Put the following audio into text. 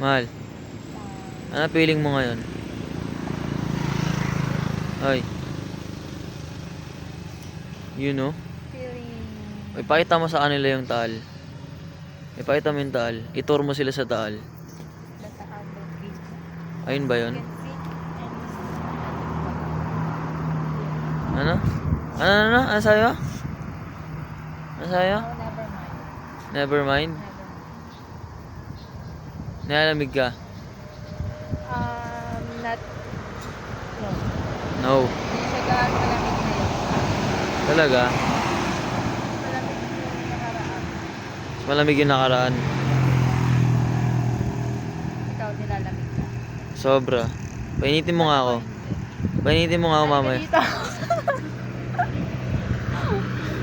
Mahal, ano feeling mo ngayon? Ay, you know? Feeling Ipakita mo sa kanila yung taal. Ipakita mo yung taal. Itour mo sila sa taal. that I have no peace. Ayun ba yun? You can see Ano? Ano? Ano sa'yo? Ano sa'yo? no, never mind. Never mind. Never mind. Nilalamig ka? Not, no. No. Hindi siya gaano malamig ngayon. Talaga? Malamig yung nakaraan. Mas malamig yung nakaraan. Ikaw nilalamig ka. Sobra. Painitin mo nga ako. Hindi. Painitin mo nga ako Halika mamaya. dito.